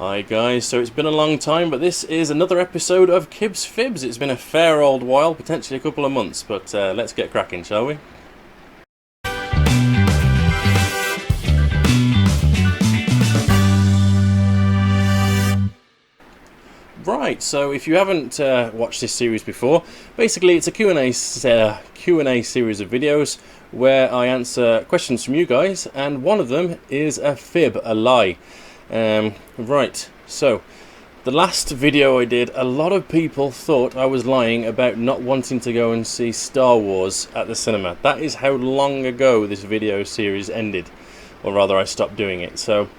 Hi guys, so it's been a long time, but this is another episode of Kibs Fibs. It's been a fair old while, potentially a couple of months, but let's get cracking, shall we? Right, so if you haven't watched this series before, basically it's a Q&A series of videos where I answer questions from you guys, and one of them is a fib, a lie. Right, so the last video I did, a lot of people thought I was lying about not wanting to go and see Star Wars at the cinema. That is how long ago this video series ended, or rather I stopped doing it, so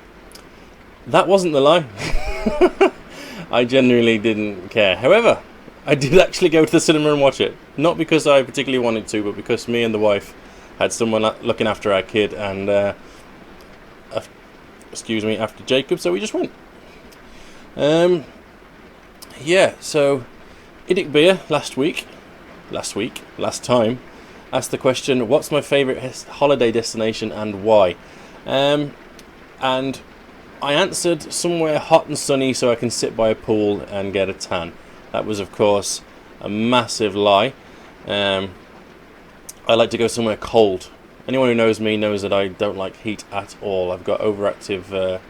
that wasn't the lie. I genuinely didn't care. However, I did actually go to the cinema and watch it. Not because I particularly wanted to, but because me and the wife had someone looking after our kid and, after Jacob, so we just went. Yeah, so Idic Beer last time, asked the question, what's my favourite holiday destination and why? And I answered somewhere hot and sunny so I can sit by a pool and get a tan. That was, of course, a massive lie. I like to go somewhere cold. Anyone who knows me knows that I don't like heat at all. I've got overactive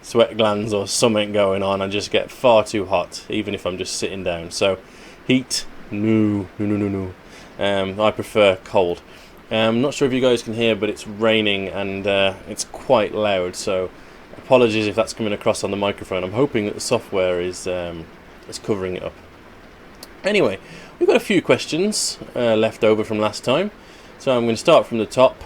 sweat glands or something going on. I just get far too hot, even if I'm just sitting down. So, heat, no. I prefer cold. I'm not sure if you guys can hear, but it's raining and it's quite loud, so apologies if that's coming across on the microphone. I'm hoping that the software is covering it up. Anyway, we've got a few questions left over from last time, so I'm going to start from the top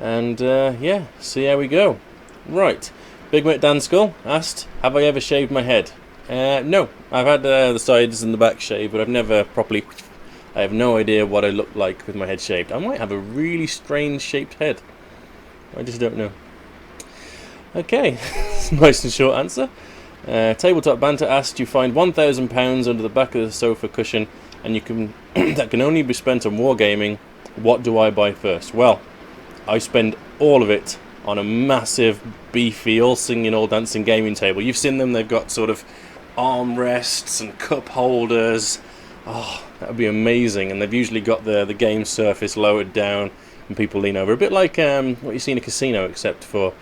and yeah, see how we go. Right, Big Mate Dan Skull asked, have I ever shaved my head? No, I've had the sides and the back shaved, but I've never properly. I have no idea what I look like with my head shaved. I might have a really strange shaped head. I just don't know. Okay, nice and short answer. Tabletop Banter asked, you find £1,000 under the back of the sofa cushion and you can that can only be spent on wargaming. What do I buy first? Well, I spend all of it on a massive, beefy, all singing, all dancing gaming table. You've seen them, they've got sort of armrests and cup holders. Oh, that would be amazing. And they've usually got the game surface lowered down and people lean over. A bit like what you see in a casino, except for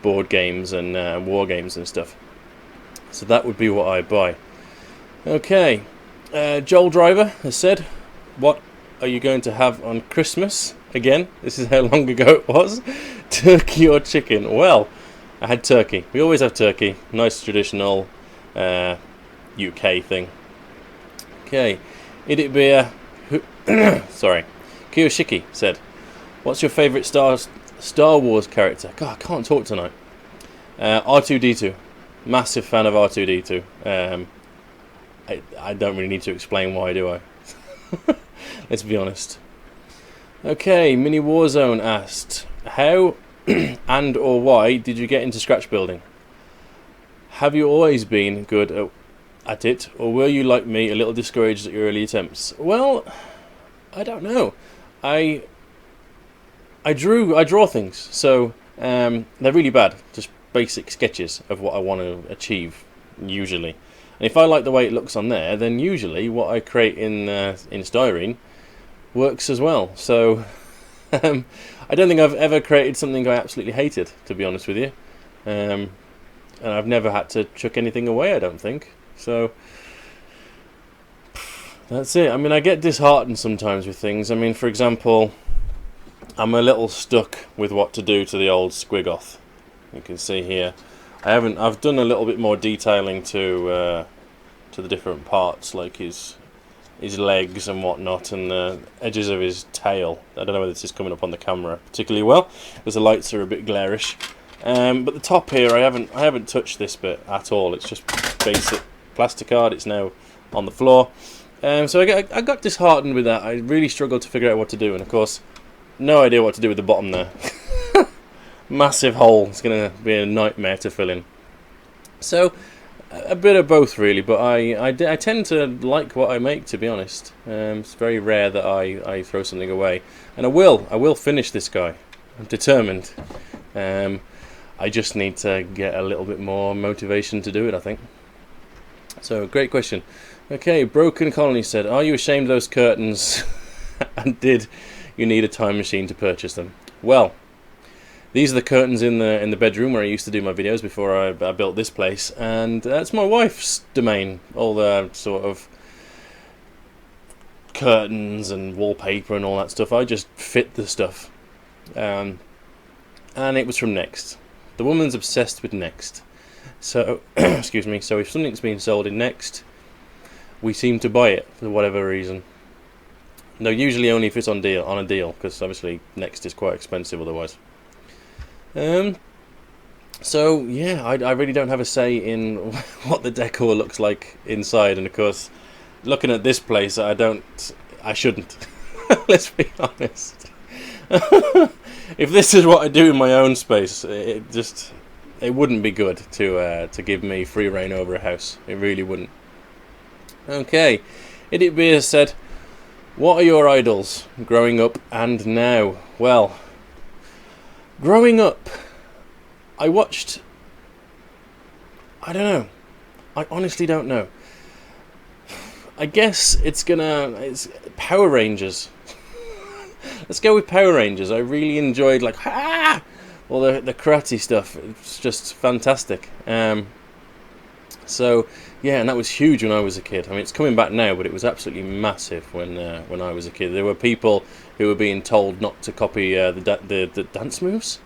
board games and war games and stuff. So that would be what I buy. Okay, Joel Driver has said, what are you going to have on Christmas? Again, this is how long ago it was. Turkey or chicken? Well, I had turkey. We always have turkey. Nice traditional UK thing. Okay, Idic Beer sorry, Kiyoshiki said, what's your favourite Star Wars character? God, I can't talk tonight. R2-D2. Massive fan of R2-D2. I don't really need to explain why, do I? Let's be honest. Okay, Mini Warzone asked, how and or why did you get into scratch building? Have you always been good at it, or were you like me, a little discouraged at your early attempts? Well, I don't know. I draw things, so they're really bad. Just basic sketches of what I want to achieve, usually. And if I like the way it looks on there, then usually what I create in styrene works as well. So I don't think I've ever created something I absolutely hated, to be honest with you. And I've never had to chuck anything away, I don't think. So that's it. I mean, I get disheartened sometimes with things. I mean, for example, I'm a little stuck with what to do to the old Squigoth. You can see here. I've done a little bit more detailing to the different parts, like his legs and whatnot, and the edges of his tail. I don't know whether this is coming up on the camera particularly well, because the lights are a bit glarish. But the top here, I haven't touched this bit at all. It's just basic plasticard. It's now on the floor. So I got disheartened with that. I really struggled to figure out what to do, and of course, no idea what to do with the bottom there. Massive hole. It's going to be a nightmare to fill in. So a bit of both really, but I tend to like what I make, to be honest. It's very rare that I throw something away, and I will finish this guy. I'm determined. I just need to get a little bit more motivation to do it, I think. So, great question. Okay, Broken Colony said, are you ashamed of those curtains? And did you need a time machine to purchase them? Well, these are the curtains in the bedroom where I used to do my videos before I built this place, and that's my wife's domain. All the sort of curtains and wallpaper and all that stuff. I just fit the stuff, and it was from Next. The woman's obsessed with Next, so excuse me. So if something's being sold in Next, we seem to buy it for whatever reason. No, usually only if it's on a deal, because obviously Next is quite expensive otherwise. So yeah, I really don't have a say in what the decor looks like inside, and of course, looking at this place, I shouldn't. Let's be honest. If this is what I do in my own space, it wouldn't be good to give me free reign over a house. It really wouldn't. Okay, Idiot Beer said, what are your idols growing up and now? Well, growing up, I watched... I don't know. I honestly don't know. I guess it's Power Rangers. Let's go with Power Rangers. I really enjoyed all the karate stuff. It's just fantastic. So yeah, and that was huge when I was a kid. I mean, it's coming back now, but it was absolutely massive when I was a kid. There were people who were being told not to copy the dance moves,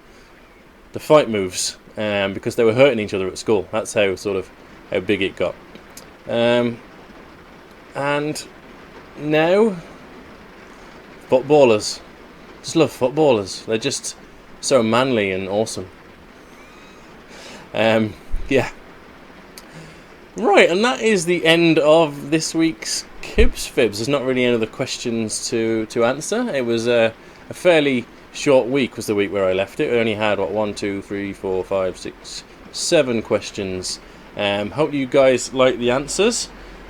the fight moves, because they were hurting each other at school. That's how big it got. And now, footballers. Just love footballers. They're just so manly and awesome. Yeah. Right, and that is the end of this week's Kibs Fibs. There's not really any other questions to answer. It was a fairly short week, was the week where I left it. We only had, 1, 2, 3, 4, 5, 6, 7 questions. Hope you guys like the answers.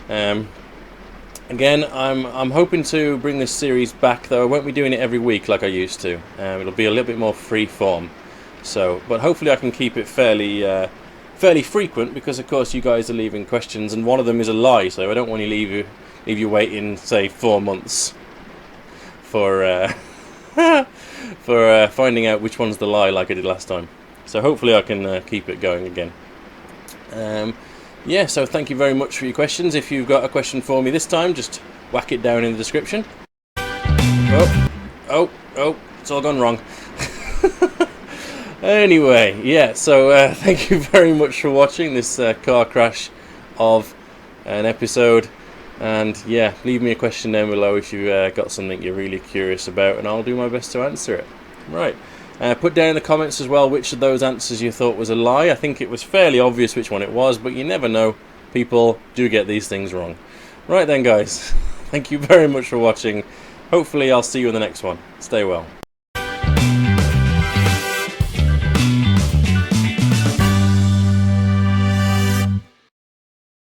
Again, I'm hoping to bring this series back, though I won't be doing it every week like I used to. It'll be a little bit more free form. So, but hopefully I can keep it fairly frequent, because of course you guys are leaving questions, and one of them is a lie. So I don't want to leave you waiting, say, 4 months for for finding out which one's the lie, like I did last time. So hopefully I can keep it going again. Yeah, so thank you very much for your questions. If you've got a question for me this time, just whack it down in the description. Oh, it's all gone wrong. Anyway, yeah, so thank you very much for watching this car crash of an episode. And yeah, leave me a question down below if you've got something you're really curious about, and I'll do my best to answer it. Right. Put down in the comments as well which of those answers you thought was a lie. I think it was fairly obvious which one it was, but you never know. People do get these things wrong. Right then, guys. Thank you very much for watching. Hopefully I'll see you in the next one. Stay well.